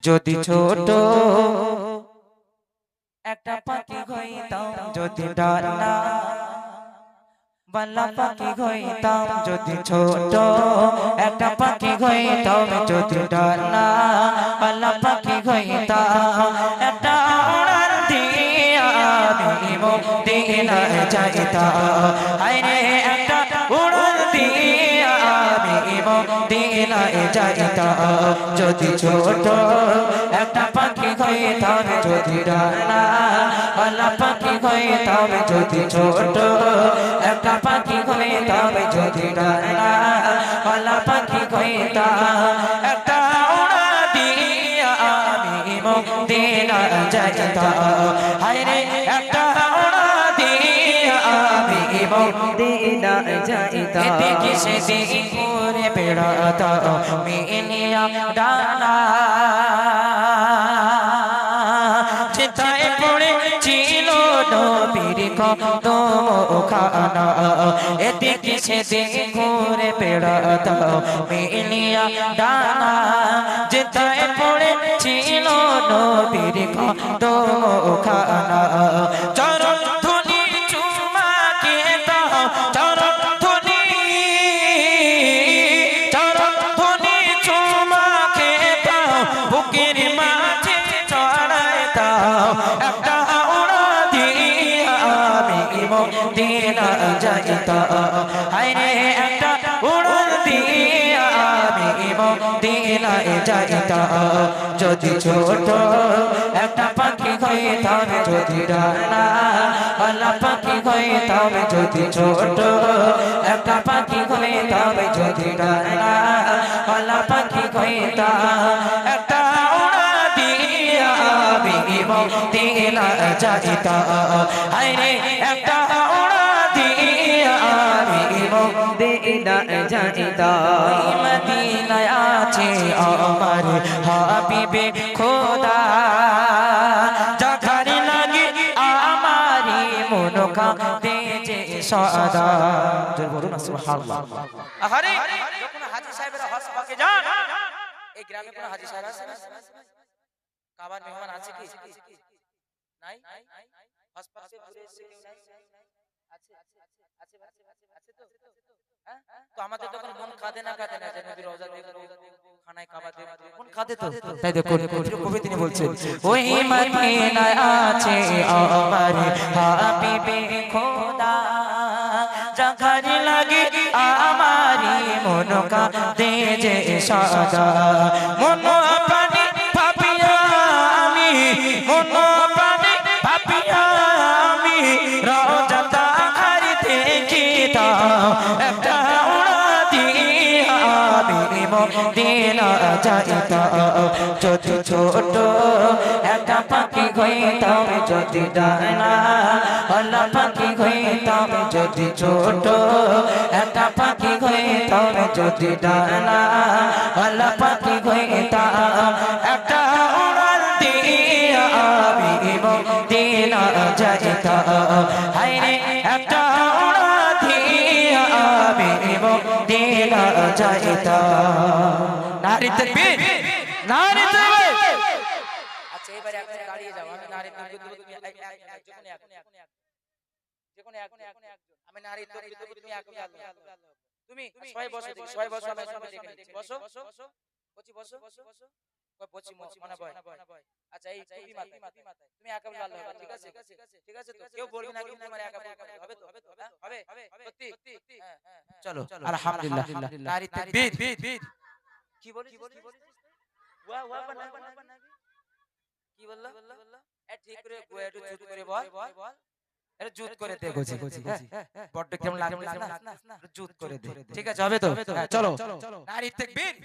যদি ছোট একটা পাখি হইতাম, যদি ডানা বালা পাখি হইতাম, যদি ছোট একটা পাখি হইতাম, যদি ডানা বালা পাখি হইতাম, একটা উড়ান দিয়া আমি মদিনায় যাইতাম। হায়রে একটা উড়ান দিয়া আমি মদিনায় যাইতাম। যদি ছোট একটা পাখি হইতাম, যদি ডানা বালা পাখি হইতাম, যদি ছোট একটা পাখি হইতাম, যদি ডানা বালা পাখি হইতাম, একটা উড়া দিয়া আমি মদিনায় যাইতাম। হায়রে একটা উড়া দিয়া আমি মদিনায় যাইতাম। এদিকে সেদিকে ঘুরে বেড়াতাম মিলিয়া ডানা, চিতায় পড়েছিল নবীর কদমখানা। এদিকে সেদিকে ঘুরে বেড়াতাম মিলিয়া ডানা, চিতায় পড়েছিল নবীর কদমখানা। চরণ ধুলি চুমা খেতাম, চরণ ধুলি চুমা খেতাম, বুকের মাঝে চড়াইতাম, একটা উড়া দিয়া আমি মদিনায় যাইতাম। হায়রে একটা উড়া দিয়া আমি মদিনায় যাইতাম। যদি ছোট একটা পাখি হইতাম, যদি ডানা বালা পাখি হইতাম, যদি ছোট একটা পাখি হইতাম, যদি ডানা বালা পাখি হইতাম, একটা উড়া দিয়া আমি মদিনায় যাইতাম। হায়রে একটা উড়া দিয়া আমি মদিনায় যাইতাম। মদিনায় আছে আমার হাবিবে খোদা, যাখার লাগে আমারি মন কাঁদে যে সদা। জোরে বলুন না সুবহানাল্লাহ। আরে যখন হাজী সাহেবরা হজ পাকে যান, এই গ্রামে কোন হাজী সাহেব আছে না? কাবার মেহমান আছে কি? নাই? হজ পাকে ঘুরে এসে কেউ নাই? আছে আছে আছে তো? হ্যাঁ, তো আমাদের তখন মন কাঁদে না যে নবীর রওজা দেখবো, খানায় কাবা দেখবো, মন কাঁদে তো। তাই দেখুন কবি তিনি বলছেন, ওই মদিনায় আছে আমার হাবিবে খোদা, যাখার লাগে আমারি মন কাঁদে যে সদা। মন প্রাণে ভাবিয়া আমি, মন প্রাণে ভাবিয়া আমি রওজা তার দেখিতাম, একটা উড়া দিয়া আমি মদিনায় যাইতাম। যদি ছোট একটা পাখি হইতাম, যদি ডানা বালা পাখি হইতাম, যদি ছোট একটা পাখি হইতাম, যদি ডানা বালা পাখি হইতাম, একটা উড়ান দিয়া আমি মদিনায় যাইতাম। হায়রে একটা উড়া দিয়া আমি মদিনায় যাইতাম। নারী তাকবীর, নারী তাকবীর। আচ্ছা এবারে আপনি দাঁড়িয়ে যাও, আমি নারী তাকবীর দেব, তুমি যেকোনো একজন, আমি নারী তাকবীর দেব, তুমি আগে আল্লাহ, তুমি সবাই বসো, সবাই বসো, আমি সবাই দেখে নিচ্ছি। বসো বসো বসি মনে ভয়। আচ্ছা এই টুপি মাথায় তুমি একা আল্লাহ হবে, ঠিক আছে? ঠিক আছে তো? কেউ বলবে না কি তোমার একা হবে তো? হবে সত্যি? চলো আলহামদুলিল্লাহ। নারী তাকবীর। কি বলিস? ওয়া কি বললা? এ ঠিক করে গোয়া একটু জুত করে বল, এটা জুত করে দে গোজি। বড় কেমন লাগছে না? জুত করে দে, ঠিক আছে? হবে তো? চলো নারী তাকবীর।